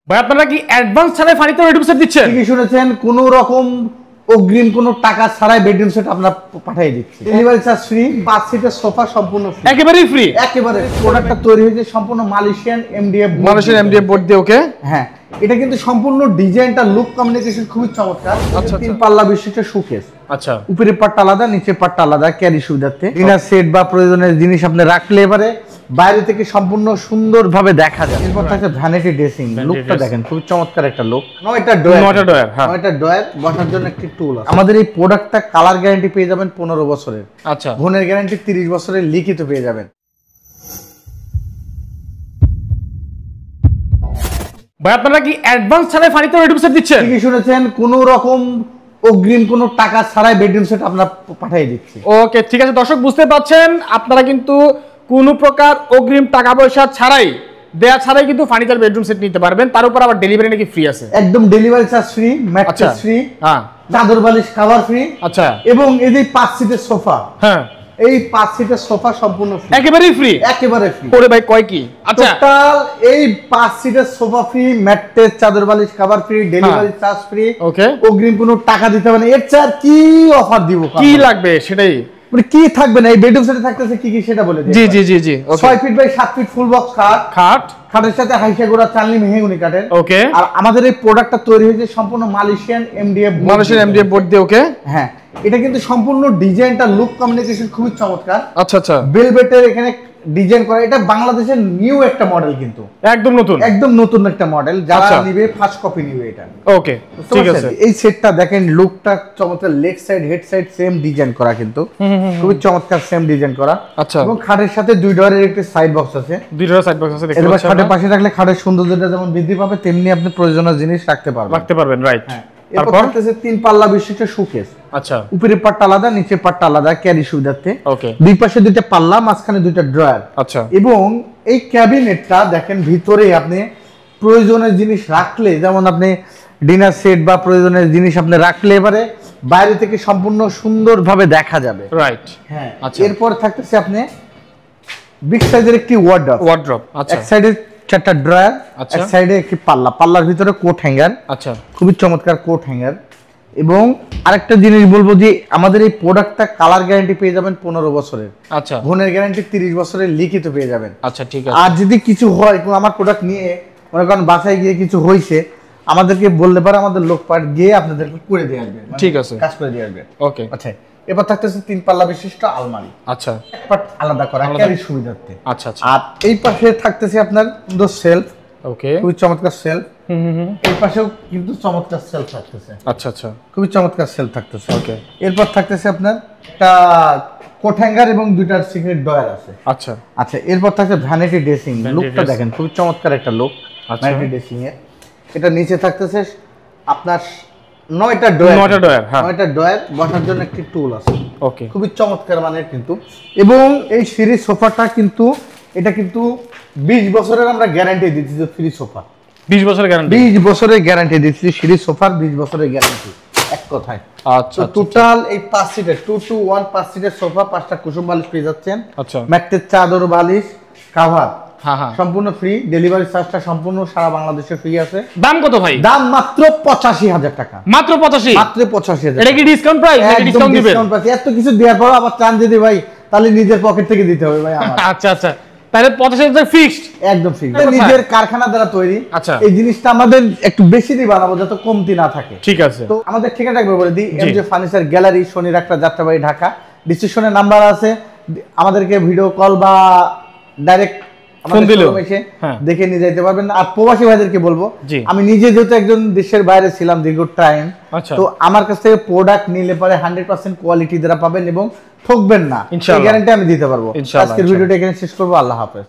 ভাই আপনারা কি অ্যাডভান্স ছাড়াই ফার্নিচার বেডরুম সেট দিচ্ছেন? ঠিকই শুনেছেন, কোনো রকম অগ্রিম কোনো টাকা ছাড়াই বেডরুম সেট আমরা পাঠিয়ে দিচ্ছি। ডেলিভারি চার্জ ফ্রি, 5 সিটের সোফা সম্পূর্ণ ফ্রি, একেবারেই ফ্রি। একেবারে প্রোডাক্টটা তৈরি হয়েছে সম্পূর্ণ মালয়েশিয়ান এমডিএফ বোর্ড দিয়ে। ওকে, হ্যাঁ, এটা কিন্তু সম্পূর্ণ ডিজাইনটা লুক কমিউনিকেশন খুবই চমৎকার। আচ্ছা, 3 পাল্লা বিশিষ্ট শোকেস। আচ্ছা, উপরের পাটটা আলাদা, নিচের পাটটা আলাদা, ক্যারি সুবিধার্থে। ডিনার সেট বা প্রয়োজনীয় জিনিস আপনি রাখলে এবারে বাইরে থেকে সম্পূর্ণ সুন্দরভাবে দেখা যায়। এরপর থাকে ভ্যানিটি ড্রেসিং, লুকটা দেখেন খুব চমৎকার একটা লুক। নয়টা ড্রয়ার বসার জন্য একটি টুল আছে। আমাদের এই প্রোডাক্টটা কালার গ্যারান্টি পেয়ে যাবেন 15 বছরের। আচ্ছা, ঘনের গ্যারান্টি 30 বছরের লিখিত পেয়ে যাবেন। ভাই আপনারা কি অ্যাডভান্স ছাড়াই ফার্নিচার বেডরুম সেট দিচ্ছেন? ঠিকই শুনেছেন, কোনো রকম অগ্রিম কোনো টাকা ছাড়াই বেডরুম সেট আমরা পাঠিয়ে দিচ্ছি। ওকে, ঠিক আছে দর্শক, বুঝতে পারছেন আপনারা কিন্তু কোনো প্রকার অগ্রিম টাকা পয়সা ছাড়াই, দেয়া ছাড়াই কিন্তু ফার্নিচার বেডরুম সেট নিতে পারবেন। তার উপর আবার ডেলিভারি নাকি ফ্রি আছে। একদম delivery charge free, mattress free, হ্যাঁ, চাদর বালিশ কভার ফ্রি। আচ্ছা, এবং এই যে 5 সিটের সোফা, হ্যাঁ, এই 5 সিটের সোফা সম্পূর্ণ ফ্রি, একেবারেই ফ্রি, একেবারে ফ্রি। ওরে ভাই কয় কি? আচ্ছা, টোটাল এই 5 সিটের সোফা ফ্রি, ম্যাট্রেস, চাদর বালিশ cover free, delivery charge free. Okay, অগ্রিম কোনো টাকা দিতে হবে না। এর চেয়ে আর কি অফার দিব? কি লাগবে সেটাই, মানে কি থাকবে না এই বেডরুম সেটে থাকতেছে কি কি সেটা বলে দিই। জি 6 feet by 7 feet full box খাটের সাথে হাইসা গোড়া চালনি মেহগনি কাঠের। ওকে, আর আমাদের এই প্রোডাক্টটা তৈরি হয়েছে সম্পূর্ণ মালয়েশিয়ান এমডিএফ বোর্ড দিয়ে। ওকে, হ্যাঁ, এটা কিন্তু সম্পূর্ণ ডিজাইনটা লুক কমিউনিকেশন খুবই চমৎকার। আচ্ছা আচ্ছা, ভেলভেটের এখানে ডিজাইন করা। এটা বাংলাদেশের নিউ একটা মডেল, কিন্তু একদম নতুন একটা মডেল। যারা নিবে ফার্স্ট কপি নিবে এটা। ওকে, ঠিক আছে। এই সেটটা দেখেন, লুকটা চমৎকার, leg side head side same design করা, কিন্তু খুবই চমৎকার সেম ডিজাইন করা। আচ্ছা, এবং খাটের সাথে 2 ডোরের একটি সাইড বক্স আছে। 2 ডোরের সাইড বক্স আছে। এবার খাটের পাশে রাখলে খাটের সৌন্দর্যটা যেমন বৃদ্ধি পাবে, তেমনি আপনি প্রয়োজনীয় জিনিস রাখতে পারবেন। রাইট। এরপর থাকতেছে 3 পাল্লা বিশিষ্ট শোকেস। আচ্ছা, উপরের পাটটা আলাদা, নিচের পাটটা আলাদা, ক্যারি সুবিধার্থে। ওকে, দুই পাশে 2টা পাল্লা, মাঝখানে 2টা ড্রয়ার। আচ্ছা, এবং এই ক্যাবিনেটটা দেখেন, ভিতরে আপনি প্রয়োজনীয় জিনিস রাখলে, যেমন আপনি ডিনার সেট বা প্রয়োজনীয় জিনিস আপনি রাখলে এবারে বাইরে থেকে সম্পূর্ণ সুন্দরভাবে দেখা যাবে। রাইট, হ্যাঁ। আচ্ছা, এরপর থাকতেছে আপনি বিগ সাইজের একটি ওয়ার্ড্রপ। আচ্ছা, এক সাইডে 4টা ড্রয়ার, এক সাইডে একটি পাল্লার ভিতরে কোট হ্যাঙ্গার। আচ্ছা, খুবই চমৎকার কোট হ্যাঙ্গার। এবং আরেকটা জিনিস বলবো যে আমাদের এই প্রোডাক্টটা কালার গ্যারান্টি পেয়ে যাবেন 15 বছরের। আচ্ছা, ঘনের গ্যারান্টি 30 বছরের লিখিত পেয়ে যাবেন। আচ্ছা, ঠিক আছে। আর যদি কিছু হয়, আমার প্রোডাক্ট নিয়ে মনে করেন বাসায় গিয়ে কিছু হয়েছে, আমাদেরকে বললে পারে, আমাদের লোক পাঠ গিয়ে আপনাদেরকে করে দিয়ে আসবে। ঠিক আছে, কাজ করে দিয়ে আসবে। ওকে, আচ্ছা, এবার থাকতেছে 3 পাল্লা বিশিষ্ট আলমারি। আচ্ছা, এক পাট আলাদা করা, ক্যারি সুবিধার্থে। আচ্ছা আচ্ছা। আর এই পাশে থাকতেছে আপনার সুন্দর সেলফ। ওকে, খুবই চমৎকার সেলফ। এই পাশেও কিন্তু চমৎকার সেলফ থাকতেছে। আচ্ছা আচ্ছা, খুবই চমৎকার সেলফ থাকতেছে। ওকে, এরপর থাকতেছে আপনার একটা কোট হ্যাঙ্গার এবং 2টা সিক্রেট ড্রয়ার আছে। আচ্ছা আচ্ছা, এরপর থাকছে ভ্যানিটি ড্রেসিং। লুকটা দেখেন খুবই চমৎকার একটা লুক ভ্যানিটি ড্রেসিং এর। এটা নিচে থাকতেছে আপনার 9টা ড্রয়ার বসার জন্য একটি টুল আছে। ওকে, খুবই চমৎকার মানের কিন্তু। এবং এই সিরিজ সোফাটা কিন্তু এটা কিন্তু 20 বছরের আমরা গ্যারান্টি দিচ্ছি। যে ফ্রি সোফা 20 বছরের গ্যারান্টি, 20 বছরের গ্যারান্টি দিচ্ছি সিরিজ সোফার, 20 বছরের গ্যারান্টি এক কথায়। আচ্ছা, টোটাল এই 5 সিটের 2 to 1 5 সিটের সোফা, 5টা কুসুম বালিশ পেয়ে যাচ্ছেন। আচ্ছা, ম্যাট্রেস, চাদর, বালিশ, কভার হ্যাঁ সম্পূর্ণ ফ্রি। ডেলিভারি চার্জটা সম্পূর্ণ সারা বাংলাদেশে ফ্রি আছে। দাম কত ভাই? দাম মাত্র 85,000 টাকা। মাত্র 85,000? এটা কি ডিসকাউন্ট প্রাইস নাকি ডিসকাউন্ট দিবেন? Discount price. এত কিছু দেওয়ার পর আবার চান যদি ভাই, তাহলে নিজের পকেট থেকে দিতে হবে ভাই আমার। আচ্ছা আচ্ছা, তাহলে 85,000 ফিক্সড, একদম ফিক্সড। নিজের কারখানা দ্বারা তৈরি। আচ্ছা, এই জিনিসটা আমাদের একটু বেশি দিয়ে বানাবো যাতে কমতি না থাকে। ঠিক আছে। তো আমাদের ঠিকানা একবার বলে দিই, এমজে ফার্নিচার গ্যালারি, শনি রাখটা, যাত্রাবাড়ি, ঢাকা। ডিসক্রিপশনে নাম্বার আছে, আমাদেরকে ভিডিও কল বা ডাইরেক্ট ফোন দিলেও দেখে নিয়ে যাইতে পারবেন। আর প্রবাসী ভাইদেরকে বলবো, আমি নিজে যেহেতু একজন দেশের বাইরে ছিলাম দীর্ঘ টাইম, তো আমার কাছ থেকে প্রোডাক্ট নিলে পরে 100% কোয়ালিটি দ্বারা পাবেন এবং ঠকবেন না, এই গ্যারান্টি আমি দিতে পারবো। আজকের ভিডিওটা এখানে শেষ করবো। আল্লাহ হাফেজ।